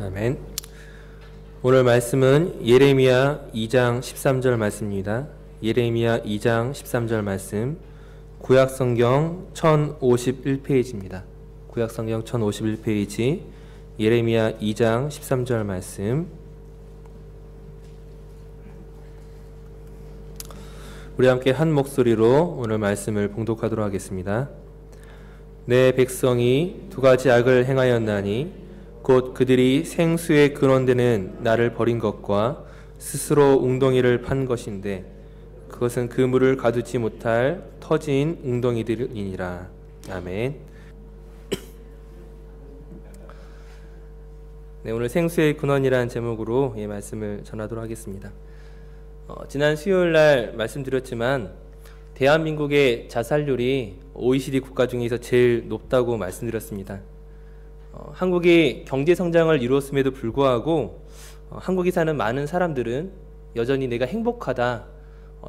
아멘. 오늘 말씀은 예레미야 2장 13절 말씀입니다. 예레미야 2장 13절 말씀, 구약성경 1051페이지입니다. 구약성경 1051페이지 예레미야 2장 13절 말씀. 우리 함께 한 목소리로 오늘 말씀을 봉독하도록 하겠습니다. 내 백성이 두 가지 악을 행하였나니 곧 그들이 생수의 근원되는 나를 버린 것과 스스로 웅덩이를 판 것인데 그것은 그 물을 가두지 못할 터진 웅덩이들이니라. 아멘. 네, 오늘 생수의 근원이라는 제목으로 이 말씀을 전하도록 하겠습니다. 지난 수요일 날 말씀드렸지만 대한민국의 자살률이 OECD 국가 중에서 제일 높다고 말씀드렸습니다. 한국이 경제 성장을 이루었음에도 불구하고 한국에 사는 많은 사람들은 여전히 내가 행복하다,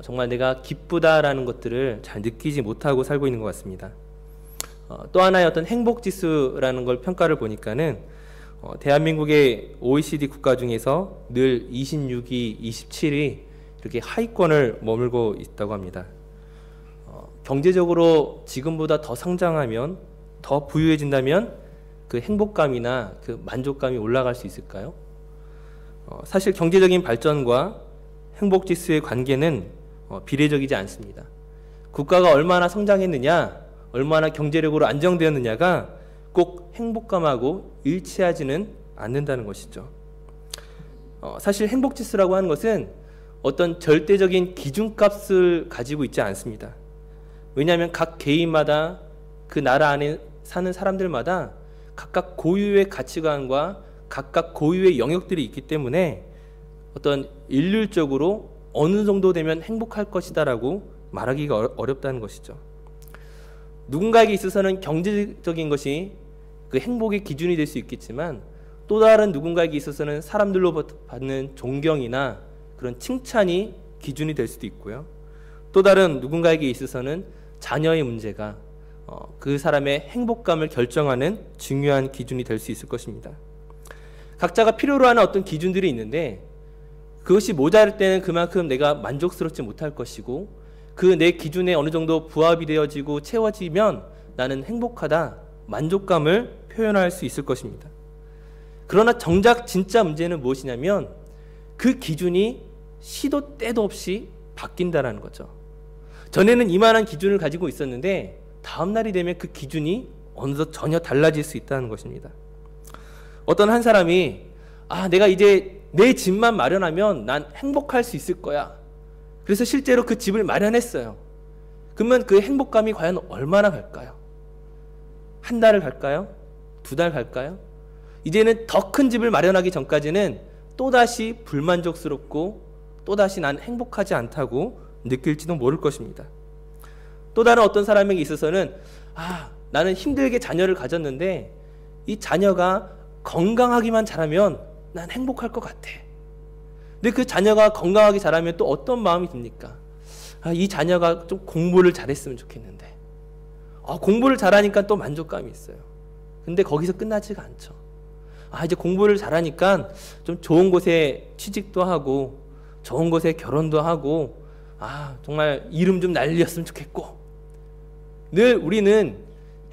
정말 내가 기쁘다라는 것들을 잘 느끼지 못하고 살고 있는 것 같습니다. 또 하나의 어떤 행복지수라는 걸 평가를 보니까는 대한민국의 OECD 국가 중에서 늘 26위, 27위 이렇게 하위권을 머물고 있다고 합니다. 경제적으로 지금보다 더 성장하면, 더 부유해진다면 그 행복감이나 그 만족감이 올라갈 수 있을까요? 사실 경제적인 발전과 행복지수의 관계는 비례적이지 않습니다. 국가가 얼마나 성장했느냐, 얼마나 경제력으로 안정되었느냐가 꼭 행복감하고 일치하지는 않는다는 것이죠. 사실 행복지수라고 하는 것은 어떤 절대적인 기준값을 가지고 있지 않습니다. 왜냐하면 각 개인마다 그 나라 안에 사는 사람들마다 각각 고유의 가치관과 각각 고유의 영역들이 있기 때문에 어떤 일률적으로 어느 정도 되면 행복할 것이다라고 말하기가 어렵다는 것이죠. 누군가에게 있어서는 경제적인 것이 그 행복의 기준이 될 수 있겠지만 또 다른 누군가에게 있어서는 사람들로 받는 존경이나 그런 칭찬이 기준이 될 수도 있고요. 또 다른 누군가에게 있어서는 자녀의 문제가 그 사람의 행복감을 결정하는 중요한 기준이 될 수 있을 것입니다. 각자가 필요로 하는 어떤 기준들이 있는데 그것이 모자랄 때는 그만큼 내가 만족스럽지 못할 것이고 그 내 기준에 어느 정도 부합이 되어지고 채워지면 나는 행복하다, 만족감을 표현할 수 있을 것입니다. 그러나 정작 진짜 문제는 무엇이냐면 그 기준이 시도 때도 없이 바뀐다는 거죠. 전에는 이만한 기준을 가지고 있었는데 다음 날이 되면 그 기준이 어느덧 전혀 달라질 수 있다는 것입니다. 어떤 한 사람이 내가 이제 내 집만 마련하면 난 행복할 수 있을 거야. 그래서 실제로 그 집을 마련했어요. 그러면 그 행복감이 과연 얼마나 갈까요? 한 달을 갈까요? 두 달 갈까요? 이제는 더 큰 집을 마련하기 전까지는 또다시 불만족스럽고 또다시 난 행복하지 않다고 느낄지도 모를 것입니다. 또 다른 어떤 사람에게 있어서는 나는 힘들게 자녀를 가졌는데 이 자녀가 건강하기만 자라면 난 행복할 것 같아. 근데 그 자녀가 건강하게 자라면 또 어떤 마음이 듭니까? 이 자녀가 좀 공부를 잘했으면 좋겠는데 공부를 잘하니까 또 만족감이 있어요. 근데 거기서 끝나지가 않죠. 이제 공부를 잘하니까 좀 좋은 곳에 취직도 하고 좋은 곳에 결혼도 하고 정말 이름 좀 날렸으면 좋겠고 늘 우리는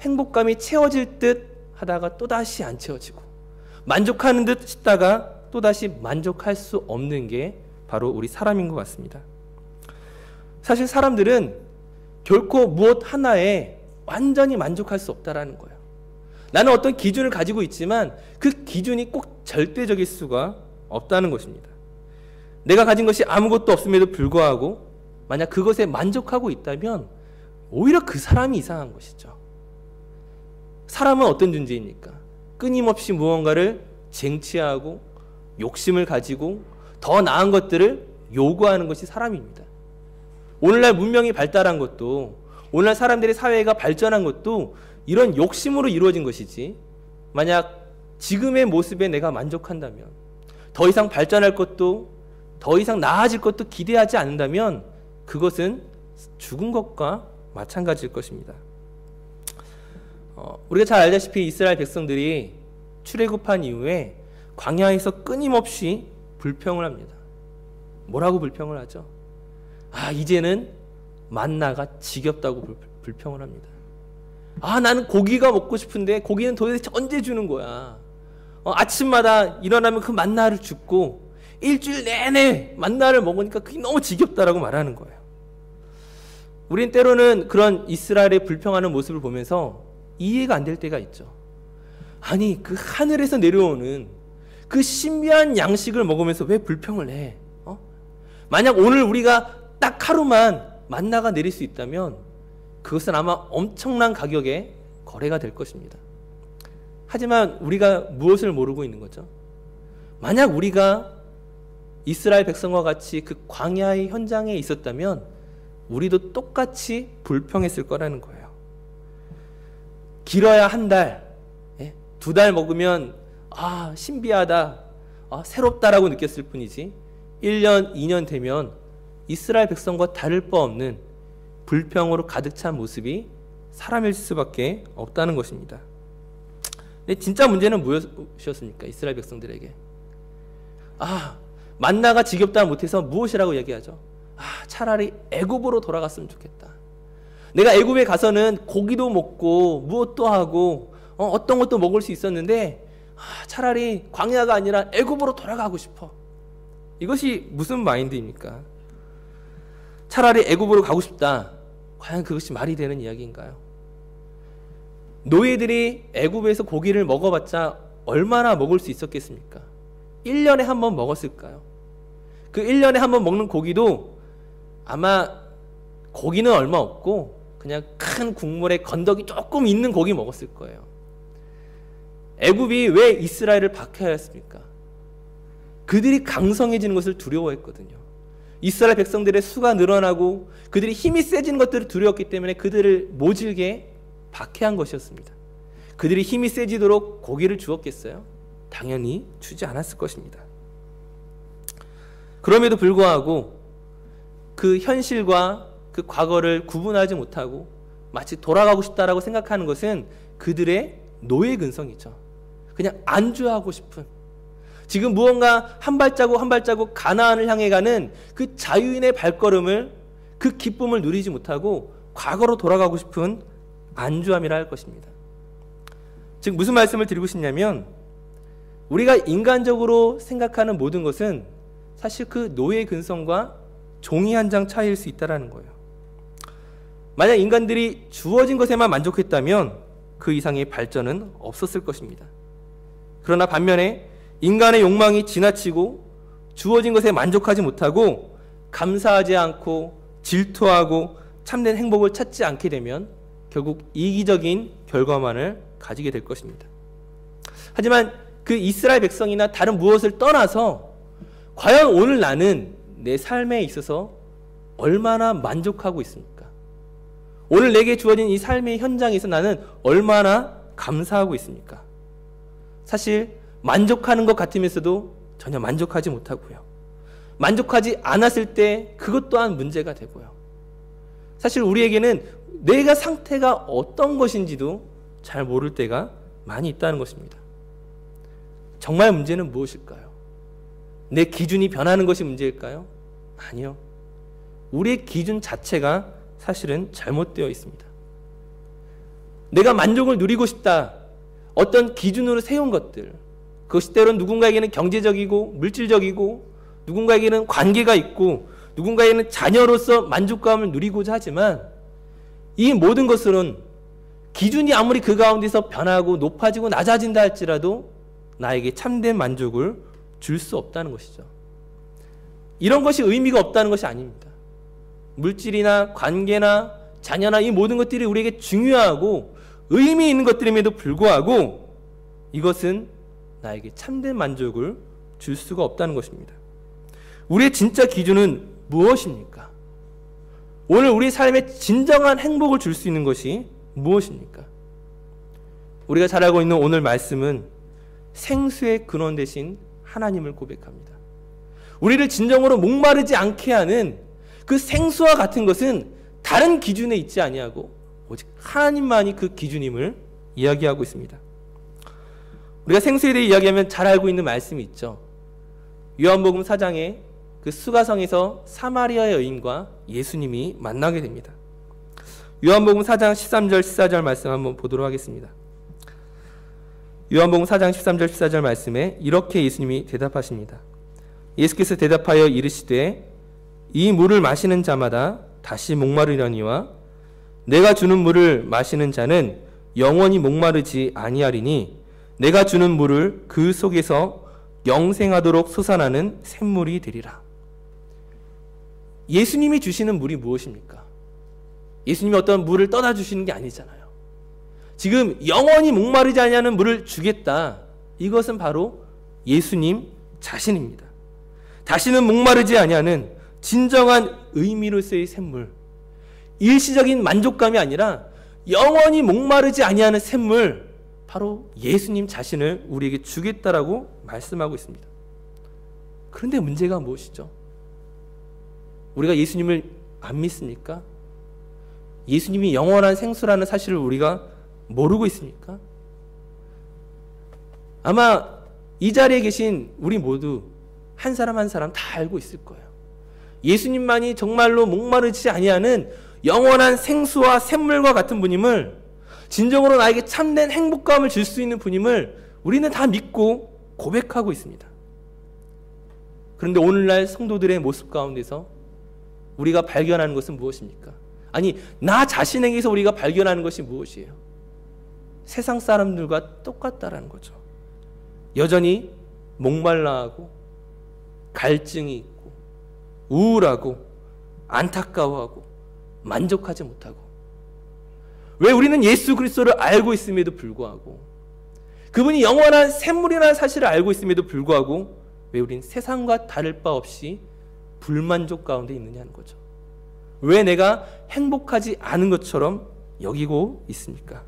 행복감이 채워질 듯 하다가 또다시 안 채워지고 만족하는 듯 싶다가 또다시 만족할 수 없는 게 바로 우리 사람인 것 같습니다. 사실 사람들은 결코 무엇 하나에 완전히 만족할 수 없다라는 거예요. 나는 어떤 기준을 가지고 있지만 그 기준이 꼭 절대적일 수가 없다는 것입니다. 내가 가진 것이 아무것도 없음에도 불구하고 만약 그것에 만족하고 있다면 오히려 그 사람이 이상한 것이죠. 사람은 어떤 존재입니까? 끊임없이 무언가를 쟁취하고 욕심을 가지고 더 나은 것들을 요구하는 것이 사람입니다. 오늘날 문명이 발달한 것도, 오늘날 사람들의 사회가 발전한 것도 이런 욕심으로 이루어진 것이지, 만약 지금의 모습에 내가 만족한다면, 더 이상 발전할 것도 더 이상 나아질 것도 기대하지 않는다면 그것은 죽은 것과 마찬가지일 것입니다. 우리가 잘 알다시피 이스라엘 백성들이 출애굽한 이후에 광야에서 끊임없이 불평을 합니다. 뭐라고 불평을 하죠? 이제는 만나가 지겹다고 불평을 합니다. 나는 고기가 먹고 싶은데 고기는 도대체 언제 주는 거야? 아침마다 일어나면 그 만나를 줍고 일주일 내내 만나를 먹으니까 그게 너무 지겹다라고 말하는 거예요. 우린 때로는 그런 이스라엘의 불평하는 모습을 보면서 이해가 안 될 때가 있죠. 아니, 그 하늘에서 내려오는 그 신비한 양식을 먹으면서 왜 불평을 해? 만약 오늘 우리가 딱 하루만 만나가 내릴 수 있다면 그것은 아마 엄청난 가격에 거래가 될 것입니다. 하지만 우리가 무엇을 모르고 있는 거죠? 만약 우리가 이스라엘 백성과 같이 그 광야의 현장에 있었다면 우리도 똑같이 불평했을 거라는 거예요. 길어야 한 달, 2달 먹으면 신비하다, 새롭다라고 느꼈을 뿐이지 1년, 2년 되면 이스라엘 백성과 다를 바 없는 불평으로 가득 찬 모습이 사람일 수밖에 없다는 것입니다. 근데 진짜 문제는 무엇이었습니까? 이스라엘 백성들에게. 만나가 지겹다 못해서 무엇이라고 얘기하죠? 차라리 애굽으로 돌아갔으면 좋겠다. 내가 애굽에 가서는 고기도 먹고 무엇도 하고 어떤 것도 먹을 수 있었는데 차라리 광야가 아니라 애굽으로 돌아가고 싶어. 이것이 무슨 마인드입니까? 차라리 애굽으로 가고 싶다. 과연 그것이 말이 되는 이야기인가요? 노예들이 애굽에서 고기를 먹어봤자 얼마나 먹을 수 있었겠습니까? 1년에 한 번 먹었을까요? 그 1년에 한 번 먹는 고기도 아마 고기는 얼마 없고 그냥 큰 국물에 건더기 조금 있는 고기 먹었을 거예요. 애굽이 왜 이스라엘을 박해하였습니까? 그들이 강성해지는 것을 두려워했거든요. 이스라엘 백성들의 수가 늘어나고 그들이 힘이 세지는 것들을 두려웠기 때문에 그들을 모질게 박해한 것이었습니다. 그들이 힘이 세지도록 고기를 주었겠어요? 당연히 주지 않았을 것입니다. 그럼에도 불구하고 그 현실과 그 과거를 구분하지 못하고 마치 돌아가고 싶다라고 생각하는 것은 그들의 노예 근성이죠. 그냥 안주하고 싶은, 지금 무언가 한 발자국 한 발자국 가나안을 향해 가는 그 자유인의 발걸음을, 그 기쁨을 누리지 못하고 과거로 돌아가고 싶은 안주함이라 할 것입니다. 즉 무슨 말씀을 드리고 싶냐면, 우리가 인간적으로 생각하는 모든 것은 사실 그 노예 근성과 종이 한 장 차이일 수 있다는 거예요. 만약 인간들이 주어진 것에만 만족했다면 그 이상의 발전은 없었을 것입니다. 그러나 반면에 인간의 욕망이 지나치고 주어진 것에 만족하지 못하고 감사하지 않고 질투하고 참된 행복을 찾지 않게 되면 결국 이기적인 결과만을 가지게 될 것입니다. 하지만 그 이스라엘 백성이나 다른 무엇을 떠나서 과연 오늘 나는 내 삶에 있어서 얼마나 만족하고 있습니까? 오늘 내게 주어진 이 삶의 현장에서 나는 얼마나 감사하고 있습니까? 사실 만족하는 것 같으면서도 전혀 만족하지 못하고요. 만족하지 않았을 때 그것 또한 문제가 되고요. 사실 우리에게는 내가 상태가 어떤 것인지도 잘 모를 때가 많이 있다는 것입니다. 정말 문제는 무엇일까요? 내 기준이 변하는 것이 문제일까요? 아니요. 우리의 기준 자체가 사실은 잘못되어 있습니다. 내가 만족을 누리고 싶다, 어떤 기준으로 세운 것들, 그것이 때로는 누군가에게는 경제적이고 물질적이고 누군가에게는 관계가 있고 누군가에게는 자녀로서 만족감을 누리고자 하지만 이 모든 것은 기준이 아무리 그 가운데서 변하고 높아지고 낮아진다 할지라도 나에게 참된 만족을 줄 수 없다는 것이죠. 이런 것이 의미가 없다는 것이 아닙니다. 물질이나 관계나 자녀나 이 모든 것들이 우리에게 중요하고 의미 있는 것들임에도 불구하고 이것은 나에게 참된 만족을 줄 수가 없다는 것입니다. 우리의 진짜 기준은 무엇입니까? 오늘 우리 삶에 진정한 행복을 줄 수 있는 것이 무엇입니까? 우리가 잘 알고 있는 오늘 말씀은 생수의 근원 되신 하나님을 고백합니다. 우리를 진정으로 목마르지 않게 하는 그 생수와 같은 것은 다른 기준에 있지 아니하고 오직 하나님만이 그 기준임을 이야기하고 있습니다. 우리가 생수에 대해 이야기하면 잘 알고 있는 말씀이 있죠. 요한복음 4장에 그 수가성에서 사마리아 여인과 예수님이 만나게 됩니다. 요한복음 4장 13절 14절 말씀 한번 보도록 하겠습니다. 요한복음 4장 13절 14절 말씀에 이렇게 예수님이 대답하십니다. 예수께서 대답하여 이르시되 이 물을 마시는 자마다 다시 목마르려니와 내가 주는 물을 마시는 자는 영원히 목마르지 아니하리니 내가 주는 물을 그 속에서 영생하도록 솟아나는 샘물이 되리라. 예수님이 주시는 물이 무엇입니까? 예수님이 어떤 물을 떠다 주시는 게 아니잖아요. 지금 영원히 목마르지 아니하는 물을 주겠다. 이것은 바로 예수님 자신입니다. 다시는 목마르지 아니하는 진정한 의미로서의 샘물, 일시적인 만족감이 아니라 영원히 목마르지 아니하는 샘물, 바로 예수님 자신을 우리에게 주겠다라고 말씀하고 있습니다. 그런데 문제가 무엇이죠? 우리가 예수님을 안 믿습니까? 예수님이 영원한 생수라는 사실을 우리가 모르고 있습니까? 아마 이 자리에 계신 우리 모두 한 사람 한 사람 다 알고 있을 거예요. 예수님만이 정말로 목마르지 아니하는 영원한 생수와 샘물과 같은 분임을, 진정으로 나에게 참된 행복감을 줄 수 있는 분임을 우리는 다 믿고 고백하고 있습니다. 그런데 오늘날 성도들의 모습 가운데서 우리가 발견하는 것은 무엇입니까? 아니, 나 자신에게서 우리가 발견하는 것이 무엇이에요? 세상 사람들과 똑같다라는 거죠. 여전히 목말라하고 갈증이 있고 우울하고 안타까워하고 만족하지 못하고, 왜 우리는 예수 그리스도를 알고 있음에도 불구하고, 그분이 영원한 샘물이라는 사실을 알고 있음에도 불구하고 왜 우린 세상과 다를 바 없이 불만족 가운데 있느냐는 거죠. 왜 내가 행복하지 않은 것처럼 여기고 있습니까?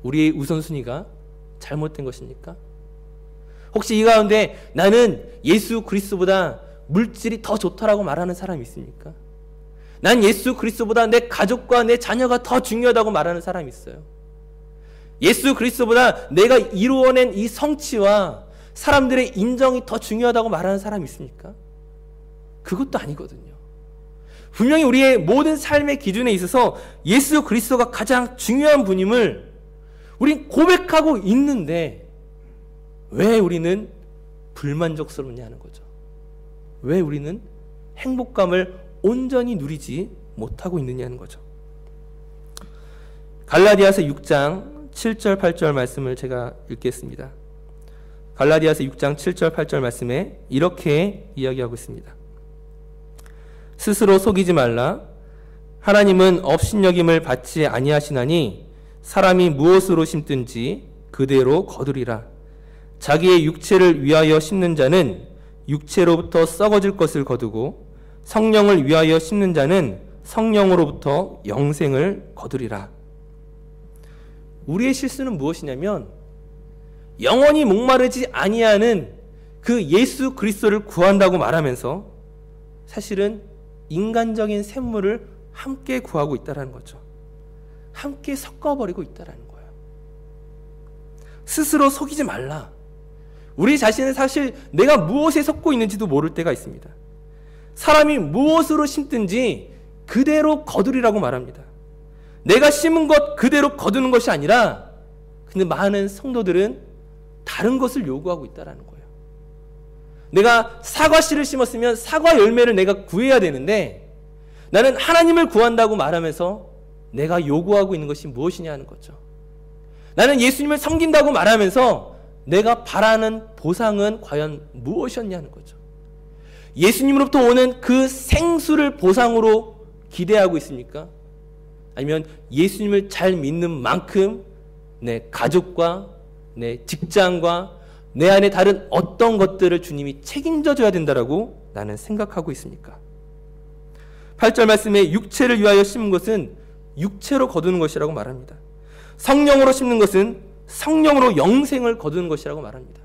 우리의 우선순위가 잘못된 것입니까? 혹시 이 가운데 나는 예수 그리스도보다 물질이 더 좋다라고 말하는 사람이 있습니까? 난 예수 그리스도보다 내 가족과 내 자녀가 더 중요하다고 말하는 사람이 있어요. 예수 그리스도보다 내가 이루어낸 이 성취와 사람들의 인정이 더 중요하다고 말하는 사람이 있습니까? 그것도 아니거든요. 분명히 우리의 모든 삶의 기준에 있어서 예수 그리스도가 가장 중요한 분임을 우린 고백하고 있는데 왜 우리는 불만족스럽냐는 거죠. 왜 우리는 행복감을 온전히 누리지 못하고 있느냐는 거죠. 갈라디아서 6장 7절 8절 말씀을 제가 읽겠습니다. 갈라디아서 6장 7절 8절 말씀에 이렇게 이야기하고 있습니다. 스스로 속이지 말라. 하나님은 업신여김을 받지 아니하시나니 사람이 무엇으로 심든지 그대로 거두리라. 자기의 육체를 위하여 심는 자는 육체로부터 썩어질 것을 거두고 성령을 위하여 심는 자는 성령으로부터 영생을 거두리라. 우리의 실수는 무엇이냐면 영원히 목마르지 아니하는 그 예수 그리스도를 구한다고 말하면서 사실은 인간적인 샘물을 함께 구하고 있다는 거죠. 함께 섞어버리고 있다는 거예요. 스스로 속이지 말라. 우리 자신은 사실 내가 무엇에 섞고 있는지도 모를 때가 있습니다. 사람이 무엇으로 심든지 그대로 거두리라고 말합니다. 내가 심은 것 그대로 거두는 것이 아니라, 근데 많은 성도들은 다른 것을 요구하고 있다는 거예요. 내가 사과 씨를 심었으면 사과 열매를 내가 구해야 되는데 나는 하나님을 구한다고 말하면서 내가 요구하고 있는 것이 무엇이냐는 거죠. 나는 예수님을 섬긴다고 말하면서 내가 바라는 보상은 과연 무엇이었냐는 거죠. 예수님으로부터 오는 그 생수를 보상으로 기대하고 있습니까? 아니면 예수님을 잘 믿는 만큼 내 가족과 내 직장과 내 안에 다른 어떤 것들을 주님이 책임져 줘야 된다라고 나는 생각하고 있습니까? 8절 말씀에 육체를 위하여 심은 것은 육체로 거두는 것이라고 말합니다. 성령으로 심는 것은 성령으로 영생을 거두는 것이라고 말합니다.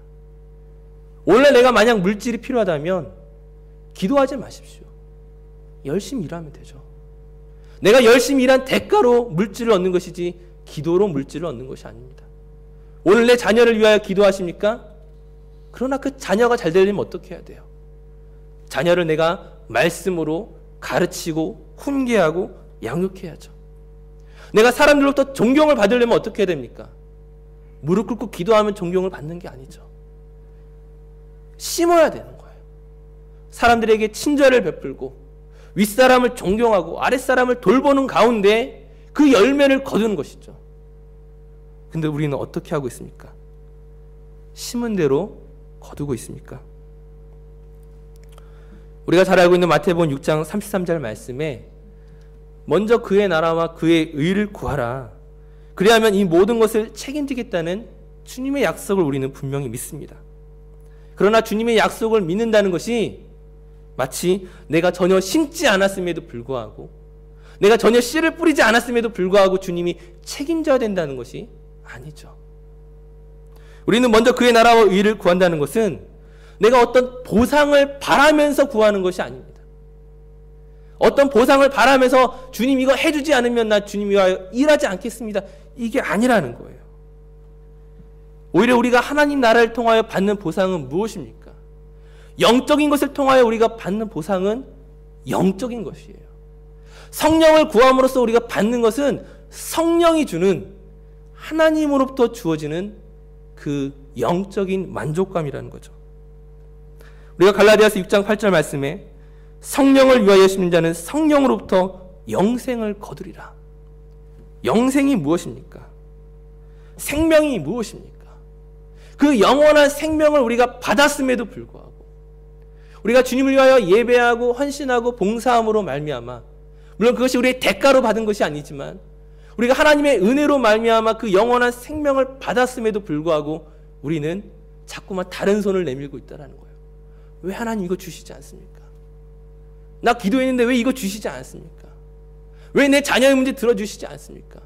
원래 내가 만약 물질이 필요하다면 기도하지 마십시오. 열심히 일하면 되죠. 내가 열심히 일한 대가로 물질을 얻는 것이지 기도로 물질을 얻는 것이 아닙니다. 오늘 내 자녀를 위하여 기도하십니까? 그러나 그 자녀가 잘 되려면 어떻게 해야 돼요? 자녀를 내가 말씀으로 가르치고 훈계하고 양육해야죠. 내가 사람들로부터 존경을 받으려면 어떻게 해야 됩니까? 무릎 꿇고 기도하면 존경을 받는 게 아니죠. 심어야 되는 거예요. 사람들에게 친절을 베풀고 윗사람을 존경하고 아랫사람을 돌보는 가운데 그 열매를 거두는 것이죠. 근데 우리는 어떻게 하고 있습니까? 심은 대로 거두고 있습니까? 우리가 잘 알고 있는 마태복음 6장 33절 말씀에 먼저 그의 나라와 그의 의를 구하라. 그리하면 이 모든 것을 책임지겠다는 주님의 약속을 우리는 분명히 믿습니다. 그러나 주님의 약속을 믿는다는 것이 마치 내가 전혀 심지 않았음에도 불구하고 내가 전혀 씨를 뿌리지 않았음에도 불구하고 주님이 책임져야 된다는 것이 아니죠. 우리는 먼저 그의 나라와 의를 구한다는 것은 내가 어떤 보상을 바라면서 구하는 것이 아닙니다. 어떤 보상을 바라면서 주님 이거 해주지 않으면 나 주님 위하여 일하지 않겠습니다. 이게 아니라는 거예요. 오히려 우리가 하나님 나라를 통하여 받는 보상은 무엇입니까? 영적인 것을 통하여 우리가 받는 보상은 영적인 것이에요. 성령을 구함으로써 우리가 받는 것은 성령이 주는 하나님으로부터 주어지는 그 영적인 만족감이라는 거죠. 우리가 갈라디아서 6장 8절 말씀에 성령을 위하여 심는 자는 성령으로부터 영생을 거두리라. 영생이 무엇입니까? 생명이 무엇입니까? 그 영원한 생명을 우리가 받았음에도 불구하고 우리가 주님을 위하여 예배하고 헌신하고 봉사함으로 말미암아, 물론 그것이 우리의 대가로 받은 것이 아니지만 우리가 하나님의 은혜로 말미암아 그 영원한 생명을 받았음에도 불구하고 우리는 자꾸만 다른 손을 내밀고 있다는 거예요. 왜 하나님 이거 주시지 않습니까? 나 기도했는데 왜 이거 주시지 않습니까? 왜 내 자녀의 문제 들어주시지 않습니까?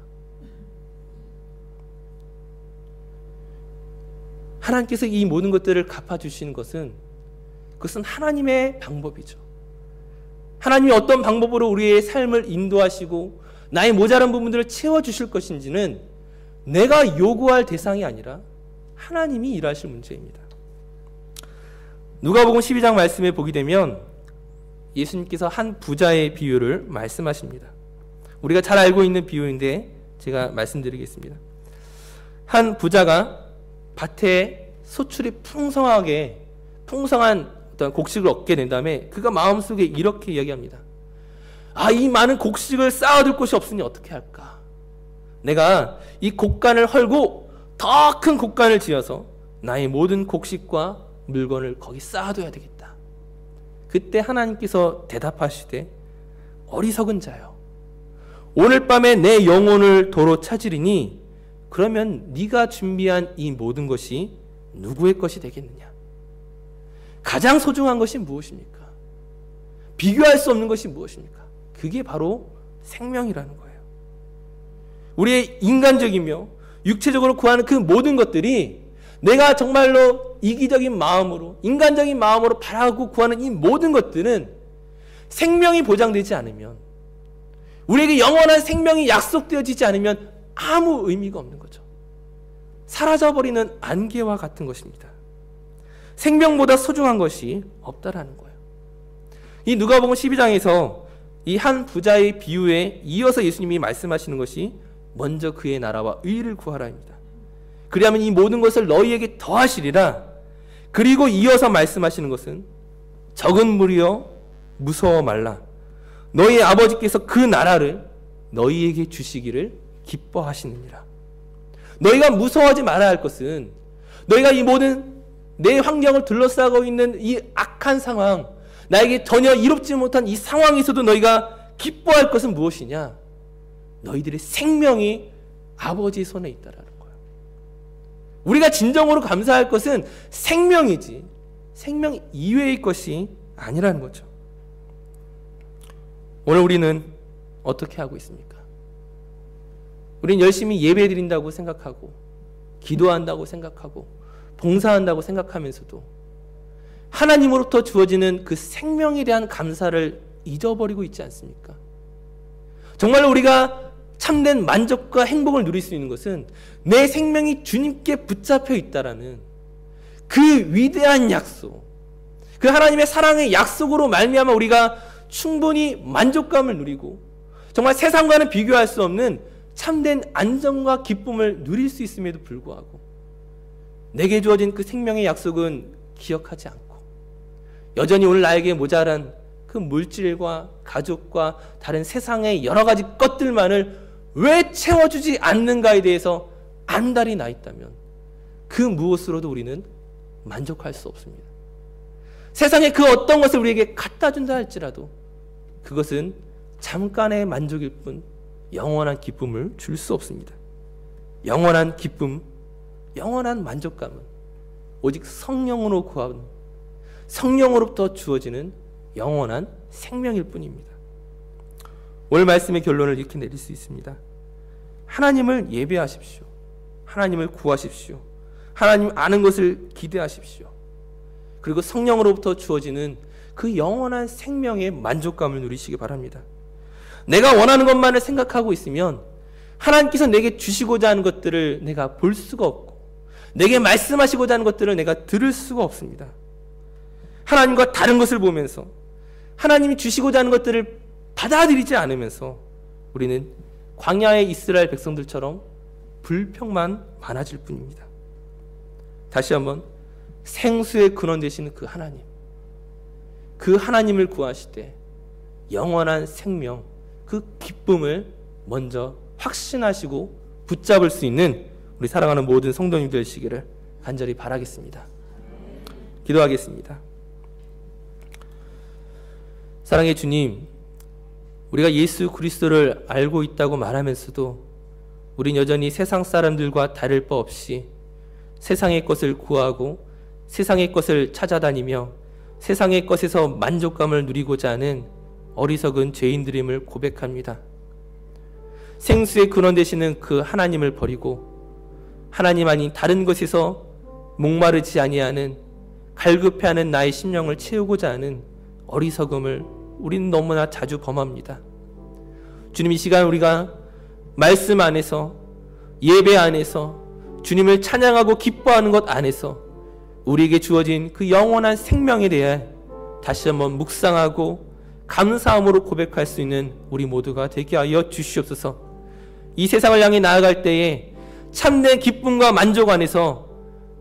하나님께서 이 모든 것들을 갚아주시는 것은 그것은 하나님의 방법이죠. 하나님이 어떤 방법으로 우리의 삶을 인도하시고 나의 모자란 부분들을 채워주실 것인지는 내가 요구할 대상이 아니라 하나님이 일하실 문제입니다. 누가복음 12장 말씀에 보게 되면 예수님께서 한 부자의 비유를 말씀하십니다. 우리가 잘 알고 있는 비유인데 제가 말씀드리겠습니다. 한 부자가 밭에 소출이 풍성한 어떤 곡식을 얻게 된 다음에 그가 마음속에 이렇게 이야기합니다. 이 많은 곡식을 쌓아둘 곳이 없으니 어떻게 할까? 내가 이 곡간을 헐고 더 큰 곡간을 지어서 나의 모든 곡식과 물건을 거기 쌓아둬야 되겠다. 그때 하나님께서 대답하시되 어리석은 자여, 오늘 밤에 내 영혼을 도로 찾으리니 그러면 네가 준비한 이 모든 것이 누구의 것이 되겠느냐? 가장 소중한 것이 무엇입니까? 비교할 수 없는 것이 무엇입니까? 그게 바로 생명이라는 거예요. 우리의 인간적이며 육체적으로 구하는 그 모든 것들이 내가 정말로 이기적인 마음으로, 인간적인 마음으로 바라고 구하는 이 모든 것들은 생명이 보장되지 않으면, 우리에게 영원한 생명이 약속되어지지 않으면 아무 의미가 없는 거죠. 사라져버리는 안개와 같은 것입니다. 생명보다 소중한 것이 없다라는 거예요. 이 누가복음 12장에서 이 한 부자의 비유에 이어서 예수님이 말씀하시는 것이 먼저 그의 나라와 의를 구하라입니다. 그리하면 이 모든 것을 너희에게 더하시리라. 그리고 이어서 말씀하시는 것은 적은 무리여 무서워 말라. 너희 아버지께서 그 나라를 너희에게 주시기를 기뻐하시느니라. 너희가 무서워하지 말아야 할 것은, 너희가 이 모든 내 환경을 둘러싸고 있는 이 악한 상황, 나에게 전혀 이롭지 못한 이 상황에서도 너희가 기뻐할 것은 무엇이냐? 너희들의 생명이 아버지의 손에 있다라는 거예요. 우리가 진정으로 감사할 것은 생명이지 생명 이외의 것이 아니라는 거죠. 오늘 우리는 어떻게 하고 있습니까? 우리는 열심히 예배 드린다고 생각하고 기도한다고 생각하고 봉사한다고 생각하면서도 하나님으로부터 주어지는 그 생명에 대한 감사를 잊어버리고 있지 않습니까? 정말로 우리가 참된 만족과 행복을 누릴 수 있는 것은 내 생명이 주님께 붙잡혀 있다라는 그 위대한 약속, 그 하나님의 사랑의 약속으로 말미암아 우리가 충분히 만족감을 누리고 정말 세상과는 비교할 수 없는 참된 안정과 기쁨을 누릴 수 있음에도 불구하고 내게 주어진 그 생명의 약속은 기억하지 않고 여전히 오늘 나에게 모자란 그 물질과 가족과 다른 세상의 여러 가지 것들만을 왜 채워주지 않는가에 대해서 안달이 나 있다면 그 무엇으로도 우리는 만족할 수 없습니다. 세상에 그 어떤 것을 우리에게 갖다 준다 할지라도 그것은 잠깐의 만족일 뿐 영원한 기쁨을 줄 수 없습니다. 영원한 기쁨, 영원한 만족감은 오직 성령으로 구하는 성령으로부터 주어지는 영원한 생명일 뿐입니다. 오늘 말씀의 결론을 이렇게 내릴 수 있습니다. 하나님을 예배하십시오. 하나님을 구하십시오. 하나님 아는 것을 기대하십시오. 그리고 성령으로부터 주어지는 그 영원한 생명의 만족감을 누리시기 바랍니다. 내가 원하는 것만을 생각하고 있으면 하나님께서 내게 주시고자 하는 것들을 내가 볼 수가 없고 내게 말씀하시고자 하는 것들을 내가 들을 수가 없습니다. 하나님과 다른 것을 보면서 하나님이 주시고자 하는 것들을 받아들이지 않으면서 우리는 광야의 이스라엘 백성들처럼 불평만 많아질 뿐입니다. 다시 한번 생수의 근원 되시는 그 하나님, 그 하나님을 구하시되 영원한 생명, 그 기쁨을 먼저 확신하시고 붙잡을 수 있는 우리 사랑하는 모든 성도님 되시기를 간절히 바라겠습니다. 기도하겠습니다. 사랑의 주님, 우리가 예수 그리스도를 알고 있다고 말하면서도 우린 여전히 세상 사람들과 다를 바 없이 세상의 것을 구하고 세상의 것을 찾아다니며 세상의 것에서 만족감을 누리고자 하는 어리석은 죄인들임을 고백합니다. 생수의 근원 되시는 그 하나님을 버리고 하나님 아닌 다른 것에서 목마르지 아니하는 갈급해하는 나의 심령을 채우고자 하는 어리석음을 우리는 너무나 자주 범합니다. 주님, 이 시간 우리가 말씀 안에서 예배 안에서 주님을 찬양하고 기뻐하는 것 안에서 우리에게 주어진 그 영원한 생명에 대해 다시 한번 묵상하고 감사함으로 고백할 수 있는 우리 모두가 되게 하여 주시옵소서. 이 세상을 향해 나아갈 때에 참된 기쁨과 만족 안에서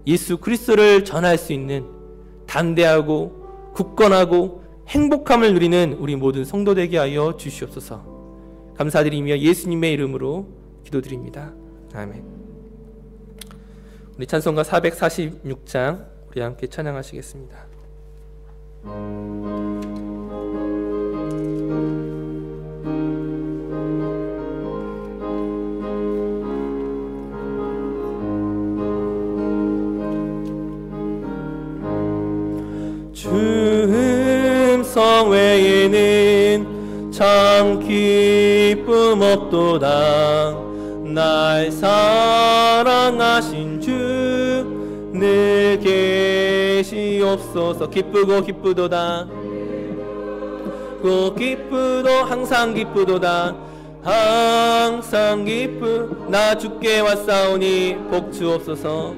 예수 그리스도를 전할 수 있는 담대하고 굳건하고 행복함을 누리는 우리 모든 성도 되게 하여 주시옵소서. 감사드리며 예수님의 이름으로 기도드립니다. 아멘. 우리 찬송가 446장 우리 함께 찬양하시겠습니다. 주 음성 외에는 참 기쁨 없도다. 날 사랑하신 주 늘 계시옵소서. 기쁘고 기쁘도다. 기쁘도 항상 기쁘도다. 항상 기쁘 나 주께 왔사오니 복 주옵소서.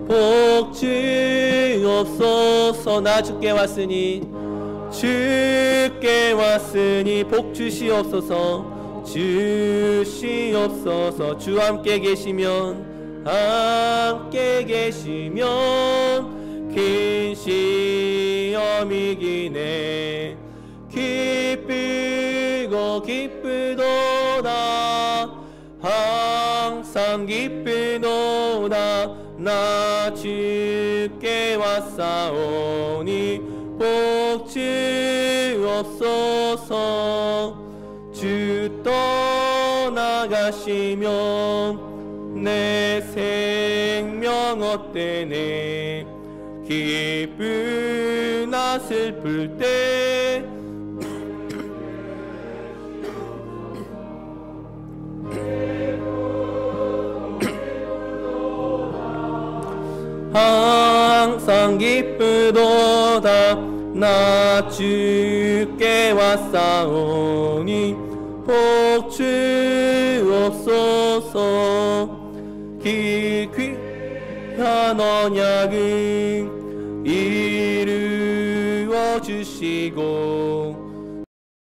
복 주옵소서. 나 주께 왔으니 주께 왔으니 복 주시옵소서. 주시옵소서. 주 함께 계시면 긴 시험이 기네. 기쁘고 기쁘도다. 항상 기쁘도다. 나 주께 왔사오니 복 주옵소서. 주 떠나가시면 내 생명 어때네. 기쁘나 슬플 때 항상 기쁘도다. 나 주께 왔사오니 복 주옵소서. 귀한 언약을 이루어 주시고